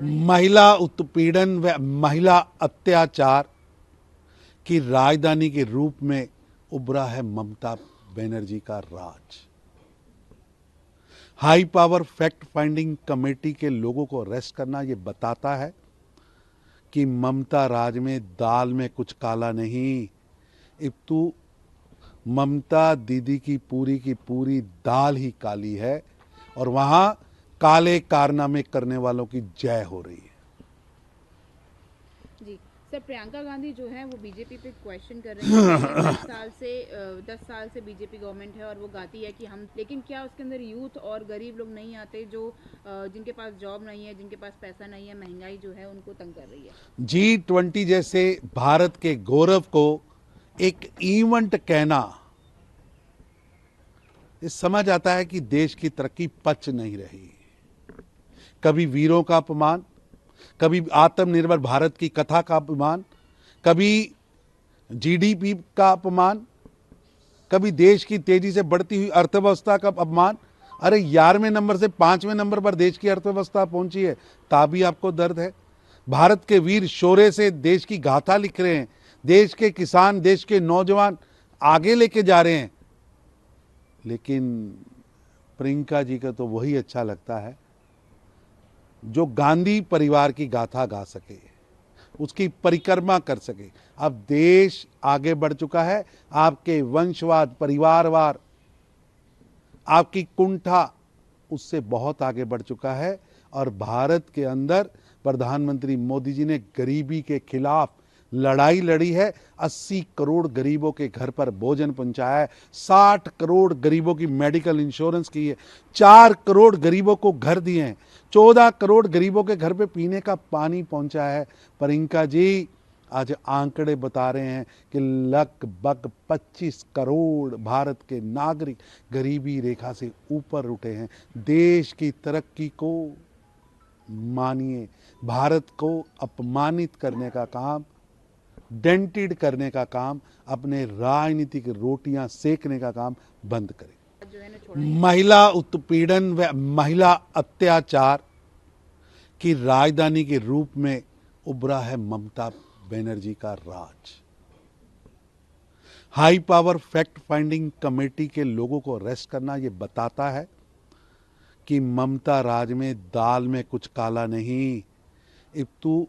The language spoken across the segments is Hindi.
महिला उत्पीड़न व महिला अत्याचार की राजधानी के रूप में उभरा है ममता बनर्जी का राज। High power fact finding committee के लोगों को अरेस्ट करना ये बताता है कि ममता राज में दाल में कुछ काला नहीं, इब्तु ममता दीदी की पूरी दाल ही काली है और वहां काले कारनामे करने वालों की जय हो रही है। जी सर, प्रियंका गांधी जो है वो बीजेपी पे क्वेश्चन कर रही है। 10 साल से बीजेपी गवर्नमेंट है और वो गाती है कि हम, लेकिन क्या उसके अंदर यूथ और गरीब लोग नहीं आते जो जिनके पास जॉब नहीं है, जिनके पास पैसा नहीं है, महंगाई जो है उनको तंग कर रही है। G20 जैसे भारत के गौरव को एक इवेंट कहना, ये समझ आता है कि देश की तरक्की पच नहीं रही। कभी वीरों का अपमान, कभी आत्मनिर्भर भारत की कथा का अपमान, कभी जीडीपी का अपमान, कभी देश की तेजी से बढ़ती हुई अर्थव्यवस्था का अपमान। अरे 11वें नंबर से 5वें नंबर पर देश की अर्थव्यवस्था पहुंची है, तभी आपको दर्द है। भारत के वीर शौर्य से देश की गाथा लिख रहे हैं, देश के किसान, देश के नौजवान आगे लेके जा रहे हैं, लेकिन प्रियंका जी का तो वही अच्छा लगता है जो गांधी परिवार की गाथा गा सके, उसकी परिक्रमा कर सके। अब देश आगे बढ़ चुका है, आपके वंशवाद, परिवारवाद, आपकी कुंठा उससे बहुत आगे बढ़ चुका है और भारत के अंदर प्रधानमंत्री मोदी जी ने गरीबी के खिलाफ लड़ाई लड़ी है। 80 करोड़ गरीबों के घर पर भोजन पहुंचाया है, 60 करोड़ गरीबों की मेडिकल इंश्योरेंस की है, 4 करोड़ गरीबों को घर दिए हैं, 14 करोड़ गरीबों के घर पे पीने का पानी पहुंचाया है। प्रियंका जी आज आंकड़े बता रहे हैं कि लगभग 25 करोड़ भारत के नागरिक गरीबी रेखा से ऊपर उठे हैं। देश की तरक्की को मानिए, भारत को अपमानित करने का काम, डेंटेड करने का काम, अपने राजनीतिक रोटियां सेकने का काम बंद करें। जो है ना, महिला उत्पीड़न व महिला अत्याचार की राजधानी के रूप में उभरा है ममता बनर्जी का राज। High power fact finding committee के लोगों को अरेस्ट करना ये बताता है कि ममता राज में दाल में कुछ काला नहीं, इब्तु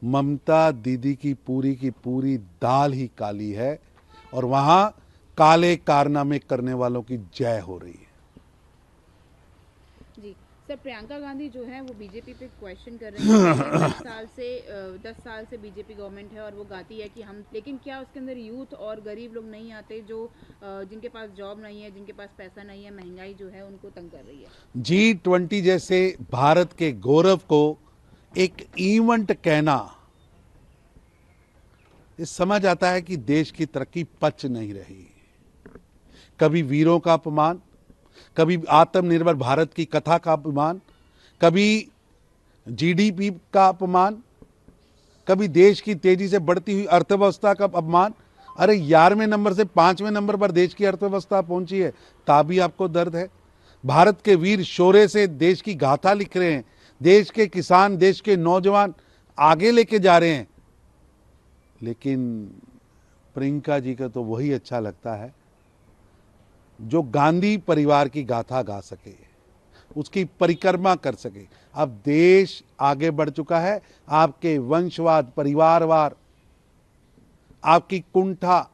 ममता दीदी की पूरी दाल ही काली है और वहां काले कारनामे करने वालों की जय हो रही है। जी सर, प्रियंका गांधी जो है वो बीजेपी पे क्वेश्चन कर रही है। 10 साल से बीजेपी गवर्नमेंट है और वो गाती है कि हम, लेकिन क्या उसके अंदर यूथ और गरीब लोग नहीं आते जो जिनके पास जॉब नहीं है, जिनके पास पैसा नहीं है, महंगाई जो है उनको तंग कर रही है। G20 जैसे भारत के गौरव को एक इवेंट कहना, ये समझ आता है कि देश की तरक्की पच नहीं रही। कभी वीरों का अपमान, कभी आत्मनिर्भर भारत की कथा का अपमान, कभी जीडीपी का अपमान, कभी देश की तेजी से बढ़ती हुई अर्थव्यवस्था का अपमान। अरे 11वें नंबर से 5वें नंबर पर देश की अर्थव्यवस्था पहुंची है, तभी आपको दर्द है। भारत के वीर शौर्य से देश की गाथा लिख रहे हैं, देश के किसान, देश के नौजवान आगे लेके जा रहे हैं, लेकिन प्रियंका जी का तो वही अच्छा लगता है जो गांधी परिवार की गाथा गा सके, उसकी परिक्रमा कर सके। अब देश आगे बढ़ चुका है, आपके वंशवाद, परिवारवाद, आपकी कुंठा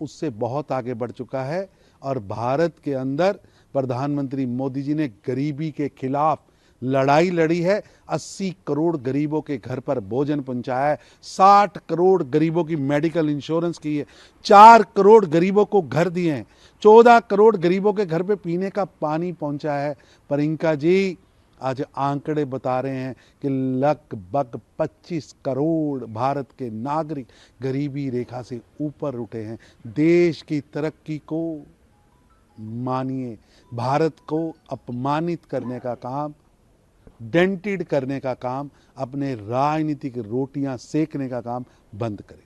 उससे बहुत आगे बढ़ चुका है और भारत के अंदर प्रधानमंत्री मोदी जी ने गरीबी के खिलाफ लड़ाई लड़ी है। 80 करोड़ गरीबों के घर पर भोजन पहुंचाया है, 60 करोड़ गरीबों की मेडिकल इंश्योरेंस की है, 4 करोड़ गरीबों को घर दिए हैं, 14 करोड़ गरीबों के घर पे पीने का पानी पहुंचाया है। प्रियंका जी आज आंकड़े बता रहे हैं कि लगभग 25 करोड़ भारत के नागरिक गरीबी रेखा से ऊपर उठे हैं। देश की तरक्की को मानिए, भारत को अपमानित करने का काम, डेंटेड करने का काम, अपने राजनीतिक रोटियां सेकने का काम बंद करें।